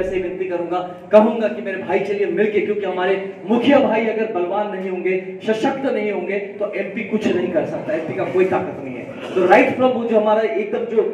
से ही विनती कहूंगा कि मेरे भाई चलिए मिलके, क्योंकि हमारे मुखिया भाई अगर बलवान नहीं होंगे, सशक्त नहीं होंगे तो एमपी कुछ नहीं कर सकता, एमपी का कोई ताकत नहीं है। तो राइट फ्रॉम वो जो हमारा एकदम जो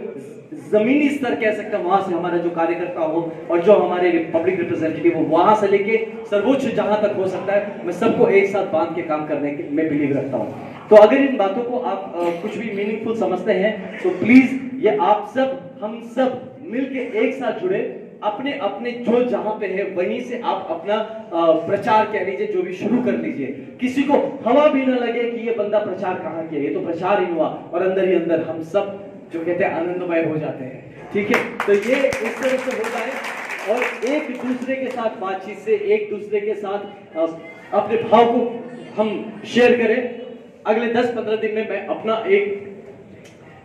जमीनी स्तर कह सकते हैं, वहां से हमारा जो कार्यकर्ता हो और जो हमारे पब्लिक रिप्रेजेंटेटिव हो, वहां से लेके सर्वोच्च जहां तक हो सकता है, मैं सबको एक साथ बांध के काम करने के में बिलीव रखता हूं। तो अगर इन बातों को आप कुछ भी मीनिंगफुल समझते हैं तो प्लीज ये आप सब, हम सब मिलके एक साथ जुड़े, अपने अपने जो जहां पे है वहीं से आप अपना प्रचार कह लीजिए, जो भी शुरू कर लीजिए। किसी को हवा भी ना लगे कि ये बंदा प्रचार कहाँ किया, ये तो प्रचार ही हुआ, और अंदर ही अंदर हम सब जो कहते हैं आनंदमय हो जाते हैं। ठीक है, तो ये इस तरह से होता है, और एक दूसरे के साथ बातचीत से, एक दूसरे के साथ अपने भाव को हम शेयर करें। अगले 10-15 दिन में मैं अपना एक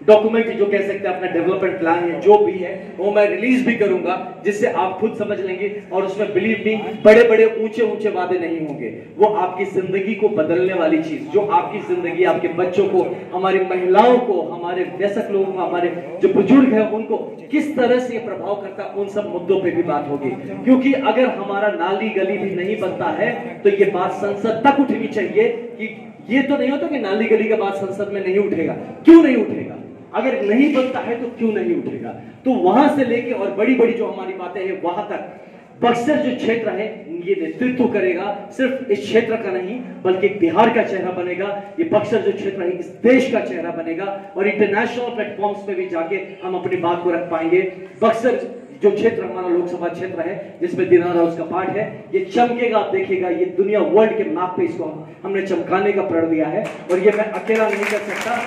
डॉक्यूमेंट जो कह सकते हैं, अपना डेवलपमेंट प्लान है, जो भी है वो मैं रिलीज भी करूंगा, जिससे आप खुद समझ लेंगे। और उसमें बिलीव मी, बड़े बड़े ऊंचे ऊंचे वादे नहीं होंगे, वो आपकी जिंदगी को बदलने वाली चीज, जो आपकी जिंदगी, आपके बच्चों को, हमारी महिलाओं को, हमारे वयस्क लोगों को, हमारे जो बुजुर्ग है उनको किस तरह से ये प्रभाव करता है, उन सब मुद्दों पे भी बात होगी। क्योंकि अगर हमारा नाली गली भी नहीं बनता है तो ये बात संसद तक उठनी चाहिए। कि ये तो नहीं होता कि नाली गली का बात संसद में नहीं उठेगा, क्यों नहीं उठेगा? अगर नहीं बनता है तो क्यों नहीं उठेगा? तो वहां से लेके और बड़ी बड़ी जो हमारी बातें हैं वहां तक बक्सर जो क्षेत्र है ये नेतृत्व करेगा, सिर्फ इस क्षेत्र का नहीं बल्कि बिहार का चेहरा बनेगा। ये बक्सर जो क्षेत्र है इस देश का चेहरा बनेगा, और इंटरनेशनल प्लेटफॉर्म्स पे भी जाके हम अपनी बात को रख पाएंगे। बक्सर जो क्षेत्र हमारा लोकसभा क्षेत्र है, जिसमें दिनारा उसका पार्ट है, ये चमकेगा, आप देखिएगा, ये दुनिया वर्ल्ड के मैप पे इसको हमने चमकाने का प्रण दिया है, और ये मैं अकेला नहीं कर सकता,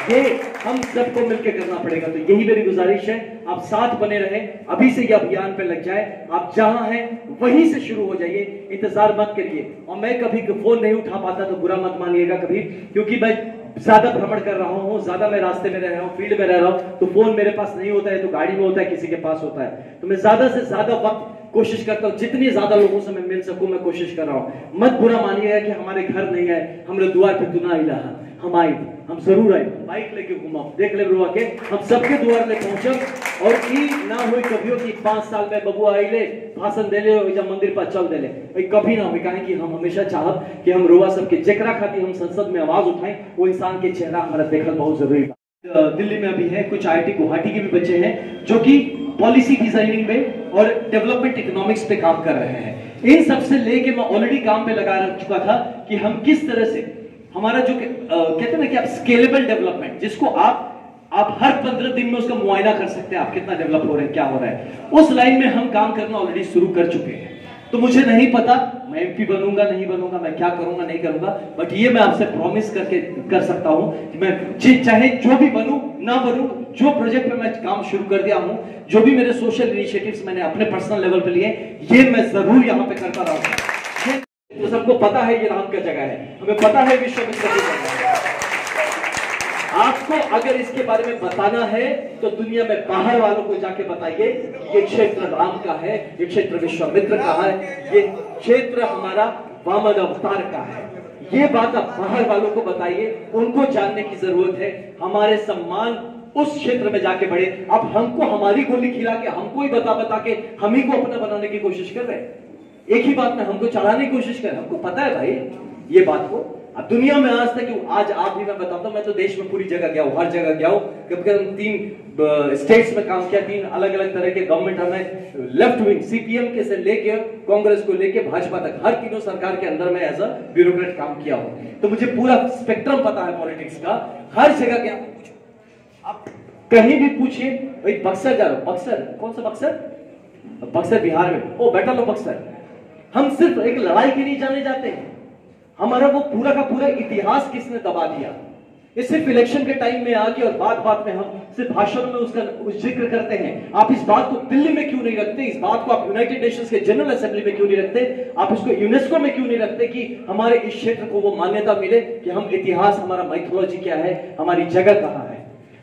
ये हम सबको मिलकर करना पड़ेगा। तो यही मेरी गुजारिश है, आप साथ बने रहे, अभी से ये अभियान पे लग जाए, आप जहां हैं वहीं से शुरू हो जाइए, इंतजार मत करिए। और मैं कभी फोन नहीं उठा पाता तो बुरा मत मानिएगा कभी, क्योंकि मैं ज्यादा भ्रमण कर रहा हूं, ज्यादा मैं रास्ते में रह रहा हूं, फील्ड में रह रहा हूं, तो फोन मेरे पास नहीं होता है, तो गाड़ी में होता है, किसी के पास होता है। तो मैं ज्यादा से ज्यादा वक्त कोशिश करता हूं, जितनी ज्यादा लोगों से मैं मिल सकूं मैं कोशिश कर रहा हूं। मत बुरा मानिएगा कि हमारे घर नहीं आए, हमारे द्वार पे दुना ही रहा, हम आए, हम जरूर आए, बाइक लेके घुमाओ, देख ले रुआ के, हम सबके द्वार ले पहुंचब। और ई ना हुई कभी कि 5 साल में बबुआ आइले भाषण दे ले, मंदिर पर चल दे ले, कभी ना हुई। कहें कि हम हमेशा चाहब कि हम रुआ सबके जेकरा खाती हम संसद में आवाज उठाएं, वो इंसान के चेहरा हमारा देखना बहुत जरूरी है। दिल्ली में अभी है, कुछ IIT गुवाहाटी के भी बच्चे हैं जो कि पॉलिसी डिजाइनिंग में और डेवलपमेंट इकोनॉमिक्स पे काम कर रहे हैं। इन सब से लेके मैं ऑलरेडी काम पे लगा चुका था कि हम किस तरह से हमारा जो कहते हैं ना कि आप स्केलेबल डेवलपमेंट, जिसको आप हर 15 दिन में उसका मुआयना कर सकते हैं, आप कितना डेवलप हो रहे हैं, क्या हो रहा है, उस लाइन में हम काम करना ऑलरेडी शुरू कर चुके हैं। तो मुझे नहीं पता मैं MP बनूंगा नहीं बनूंगा, मैं क्या करूंगा नहीं करूंगा, बट ये मैं आपसे प्रॉमिस करके कर सकता हूं कि मैं चाहे जो भी बनूं ना बनूं, जो प्रोजेक्ट पे मैं काम शुरू कर दिया हूं, जो भी मेरे सोशल इनिशिएटिव्स मैंने अपने पर्सनल लेवल पे लिए, ये मैं जरूर यहां पे करता रहूंगा। तो सबको पता है ये राम का जगह है, हमें पता है विश्वामित्र की जगह है। आपको अगर इसके बारे में बताना है तो दुनिया में बाहर वालों को जाके बताइए, ये क्षेत्र राम का है, ये क्षेत्र विश्वामित्र का है, ये क्षेत्र हमारा वामन अवतार का है। ये बात आप बाहर वालों को बताइए, उनको जानने की जरूरत है। हमारे सम्मान उस क्षेत्र में जाके बढ़े। अब हमको हमारी गोली खिला के, हमको ही बता के हम ही को अपना बनाने की कोशिश कर रहे हैं, एक ही बात में हमको चढ़ाने की कोशिश कर रहे हैं। हमको पता है भाई ये बात को, अब दुनिया में आज तक, आज आप भी मैं बताता हूं, मैं तो देश में पूरी जगह गया हूं, हर जगह गया हूं। कभी कभी 3 स्टेट्स में काम किया, 3 अलग अलग तरह के गवर्नमेंट, हमें लेफ्ट विंग CPM के से लेके कांग्रेस को लेके भाजपा तक, हर तीनों सरकार के अंदर में एज अ ब्यूरोक्रेट काम किया हूं। तो मुझे पूरा स्पेक्ट्रम पता है पॉलिटिक्स का, हर जगह गया। आप कहीं भी पूछिए, भाई बक्सर जा रहा हूं, बक्सर कौन सा बक्सर? बक्सर बिहार में, ओ बैठा लो बक्सर। हम सिर्फ एक लड़ाई के लिए जाने जाते हैं, हमारा वो पूरा का पूरा इतिहास किसने दबा दिया? ये सिर्फ इलेक्शन के टाइम में आके और बात में हम सिर्फ भाषण में उसका जिक्र करते हैं। आप इस बात को दिल्ली में क्यों नहीं रखते? इस बात को आप यूनाइटेड नेशंस के जनरल असेंबली में क्यों नहीं रखते? आप इसको यूनेस्को में क्यों नहीं रखते कि हमारे इस क्षेत्र को वो मान्यता मिले कि हम इतिहास, हमारा माइथोलॉजी क्या है, हमारी जगह कहां है?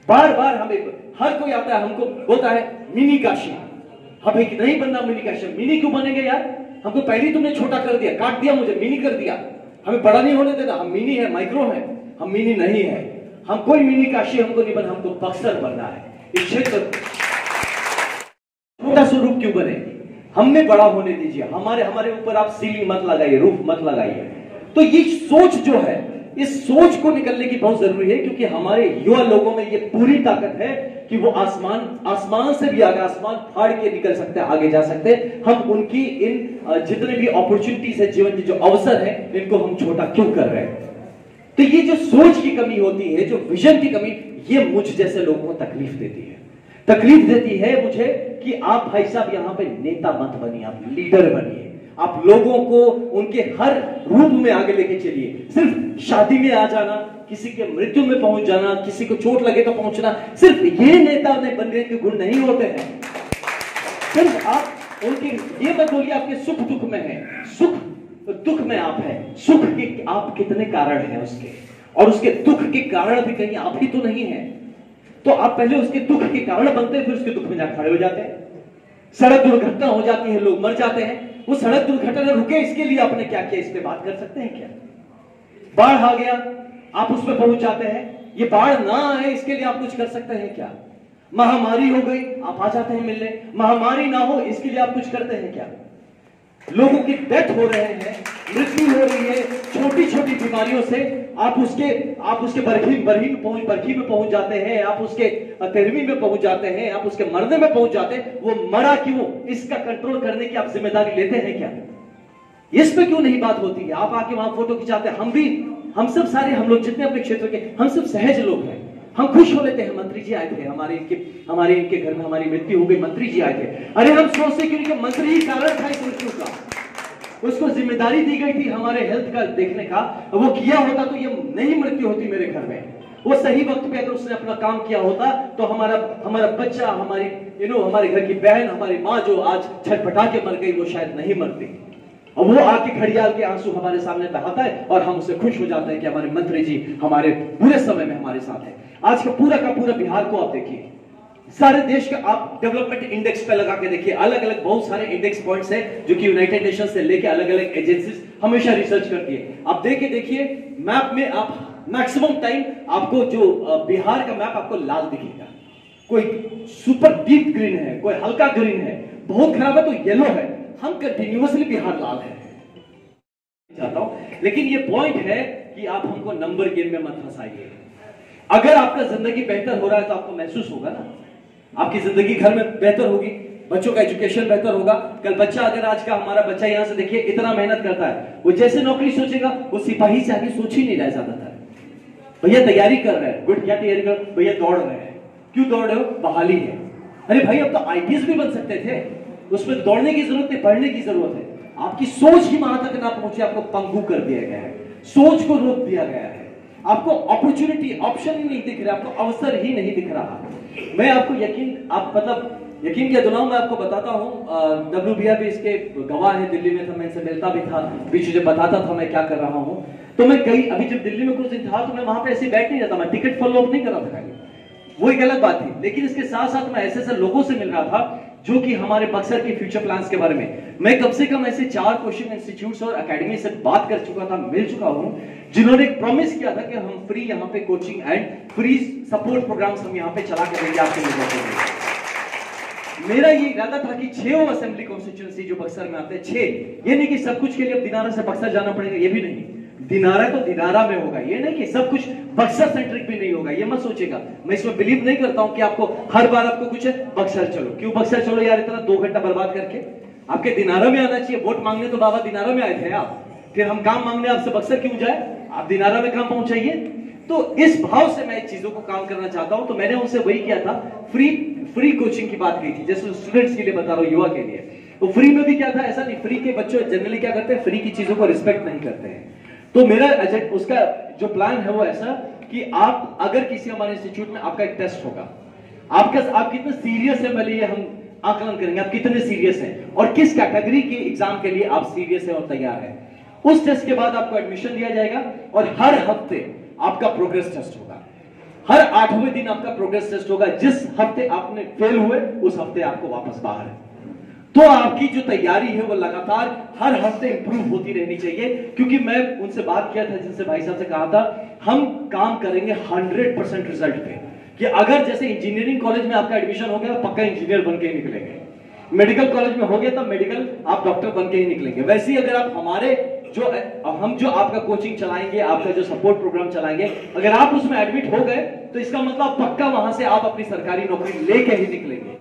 बार बार हमें, हर कोई आता है हमको बोलता है मिनी काशी, हमें नहीं बनना मिनी काशी। मिनी क्यों बनेंगे यार? हमको पहले तुमने छोटा कर दिया, काट दिया, मुझे मिनी कर दिया, हमें बड़ा नहीं होने देना। हम मिनी है, माइक्रो है, हम मिनी नहीं है। हम कोई मिनी काशी हमको नहीं बनना, हमको बक्सर बनना है। इस क्षेत्र छोटा स्वरूप क्यों बने? हमें बड़ा होने दीजिए, हमारे ऊपर आप सीलिंग मत लगाइए, रूफ मत लगाइए। तो ये सोच जो है, इस सोच को निकलने की बहुत जरूरी है, क्योंकि हमारे युवा लोगों में ये पूरी ताकत है कि वो आसमान से भी आगे, आसमान फाड़ के निकल सकते हैं, आगे जा सकते हैं। हम उनकी इन जितने भी अपॉर्चुनिटीज है, जीवन के जो अवसर है, इनको हम छोटा क्यों कर रहे हैं? तो ये जो सोच की कमी होती है, जो विजन की कमी, ये मुझ जैसे लोगों को तकलीफ देती है। तकलीफ देती है मुझे कि आप भाई साहब यहां पे नेता मत बनिए, आप लीडर बनिए। आप लोगों को उनके हर रूप में आगे लेके चलिए। सिर्फ शादी में आ जाना, किसी के मृत्यु में पहुंच जाना, किसी को चोट लगे तो पहुंचना, सिर्फ ये नेता बनने के गुण नहीं होते हैं। सिर्फ आप उनके ये मत बोलिए आपके सुख दुख में है, सुख दुख में आप हैं, सुख के आप कितने कारण हैं उसके, और उसके दुख के कारण भी कहीं आप ही तो नहीं है। तो आप पहले उसके दुख के कारण बनते हैं, फिर उसके दुख में जा खड़े हो जाते हैं। सड़क दुर्घटना हो जाती है, लोग मर जाते हैं, वो सड़क दुर्घटना रुके इसके लिए आपने क्या किया, इस पे बात कर सकते हैं क्या? बाढ़ आ गया, आप उसमें पहुंच जाते हैं, ये बाढ़ ना आए इसके लिए आप कुछ कर सकते हैं क्या? महामारी हो गई, आप आ जाते हैं मिलने, महामारी ना हो इसके लिए आप कुछ करते हैं क्या? लोगों की डेथ हो रहे हैं, मृत्यु हो रही है छोटी छोटी बीमारियों से, आप उसके बरखी में पहुंच जाते हैं, आप उसके 13वीं में पहुंच जाते हैं, आप उसके मरने में पहुंच जाते हैं। वो मरा क्यों, इसका कंट्रोल करने की आप जिम्मेदारी लेते हैं क्या? इस पे क्यों नहीं बात होती है? आप आके वहां फोटो खिंचाते हैं, हम सब सारे, हम लोग जितने अपने क्षेत्र के, हम सब सहज लोग हैं, हम खुश हो लेते हैं। मंत्री जी आए थे, हमारे इनके घर में हमारी मृत्यु हो गई, मंत्री जी आए थे। अरे हम सोचते क्योंकि मंत्री ही कारण था इस मृत्यु का, उसको जिम्मेदारी दी गई थी हमारे हेल्थ का देखने का, वो किया होता तो ये नहीं मृत्यु होती मेरे घर में। वो सही वक्त पे अगर उसने अपना काम किया होता तो हमारा बच्चा, हमारे घर की बहन, हमारी माँ जो आज छटपटा के मर गई, वो शायद नहीं मरती। और वो आके घड़ियाल के आंसू हमारे सामने बहाता है और हम उससे खुश हो जाते हैं कि हमारे मंत्री जी हमारे बुरे समय में हमारे साथ है। आज का पूरा बिहार को आप देखिए, सारे देश का आप डेवलपमेंट इंडेक्स पे लगा के देखिए, अलग अलग बहुत सारे इंडेक्स पॉइंट्स हैं जो कि यूनाइटेड नेशन से लेके अलग अलग एजेंसीज हमेशा रिसर्च करती है। आप देखिए मैप में आप मैक्सिमम टाइम आपको जो बिहार का मैप आपको लाल दिखेगा, कोई सुपर डीप ग्रीन है, कोई हल्का ग्रीन है, बहुत खराब है तो येलो है। हम कंटिन्यूअसली बिहार लाल है चाहता हूं, लेकिन ये पॉइंट है कि आप हमको नंबर गेम में मत फंसाइए। अगर आपका जिंदगी बेहतर हो रहा है तो आपको महसूस होगा ना, आपकी जिंदगी घर में बेहतर होगी, बच्चों का एजुकेशन बेहतर होगा। कल बच्चा, अगर आज का हमारा बच्चा यहां से देखिए इतना मेहनत करता है, वो जैसे नौकरी सोचेगा वो सिपाही से आगे सोच ही नहीं रहा ज्यादातर। भैया तैयारी कर रहे हैं, गुड, क्या तैयारी कर, भैया दौड़ रहे हैं, क्यों दौड़ रहे हो, बहाली है। अरे भाई अब तो आईपीएस भी बन सकते थे, उसमें दौड़ने की जरूरत है, पढ़ने की जरूरत है। आपकी सोच ही वहां तक ना पहुंचे, आपको पंगु कर दिया गया है, सोच को रोक दिया गया है, आपको अपॉर्चुनिटी, ऑप्शन ही नहीं दिख रहा, आपको अवसर ही नहीं दिख रहा। मैं आपको यकीन क्या दिलाऊं, मैं आपको बताता हूं, डब्ल्यू भैया भी इसके गवाह है, दिल्ली में था, मैं इनसे मिलता भी था, बीच जब बताता था मैं क्या कर रहा हूं। तो मैं अभी जब दिल्ली में कुछ दिन था तो मैं वहां पे ऐसे बैठ नहीं रहता, मैं टिकट फॉलो अप नहीं कर रहा था, वो एक अलग बात थी। लेकिन इसके साथ साथ मैं ऐसे लोगों से मिल रहा था जो कि हमारे बक्सर के फ्यूचर प्लान्स के बारे में, मैं कम से कम ऐसे 4 कोचिंग इंस्टीट्यूट्स और एकेडमी से बात कर चुका था, मिल चुका हूं, जिन्होंने प्रॉमिस किया था कि हम फ्री यहाँ पे coaching and free support programs हम यहाँ पे चला कर देंगे आपके लोगों के लिए। मेरा ये इरादा था कि 6 असेंबली कॉन्स्टिट्यूएंसी जो बक्सर में आते हैं, 6, ये नहीं कि सब कुछ के लिए अब दिनारा से बक्सर जाना पड़ेगा, ये भी नहीं। दिनारा तो दिनारा में होगा, ये नहीं कि सब कुछ बक्सर सेंट्रिक भी नहीं होगा, ये मत सोचेगा। मैं इसमें बिलीव नहीं करता हूं कि आपको हर बार आपको कुछ है बक्सर चलो, क्यों बक्सर चलो यार, इतना 2 घंटा बर्बाद करके। आपके दिनारा में आना चाहिए। वोट मांगने तो बाबा दिनारा में आए थे आप, फिर हम काम मांगने आपसे बक्सर क्यों जाए, आप दिनारा में काम पहुंचाइए। तो इस भाव से मैं चीजों को काम करना चाहता हूं। तो मैंने उनसे वही किया था, फ्री कोचिंग की बात की थी, जैसे स्टूडेंट्स के लिए बता रहा हूं, युवा के लिए। तो फ्री में भी क्या था, ऐसा नहीं, फ्री के बच्चे जनरली क्या करते हैं, फ्री की चीजों को रिस्पेक्ट नहीं करते हैं। तो मेरा उसका जो प्लान है वो ऐसा कि आप अगर किसी हमारे इंस्टीट्यूट में आपका एक टेस्ट होगा, आप कितने सीरियस है, पहले ये हम आकलन करेंगे आप कितने सीरियस हैं और किस कैटेगरी के एग्जाम के लिए आप सीरियस हैं और तैयार हैं। उस टेस्ट के बाद आपको एडमिशन दिया जाएगा और हर हफ्ते आपका प्रोग्रेस टेस्ट होगा, हर 8वें दिन आपका प्रोग्रेस टेस्ट होगा। जिस हफ्ते आपने फेल हुए उस हफ्ते आपको वापस बाहर है। तो आपकी जो तैयारी है वो लगातार हर हफ्ते इंप्रूव होती रहनी चाहिए, क्योंकि मैं उनसे बात किया था, जिनसे भाई साहब से कहा था, हम काम करेंगे 100% रिजल्ट पे, कि अगर जैसे इंजीनियरिंग कॉलेज में आपका एडमिशन हो गया, पक्का इंजीनियर बन के निकलेंगे। मेडिकल कॉलेज में हो गया तब मेडिकल आप डॉक्टर बन के ही निकलेंगे। वैसे ही अगर आप हमारे हम जो आपका कोचिंग चलाएंगे, आपका जो सपोर्ट प्रोग्राम चलाएंगे, अगर आप उसमें एडमिट हो गए तो इसका मतलब पक्का वहां से आप अपनी सरकारी नौकरी लेके ही निकलेंगे।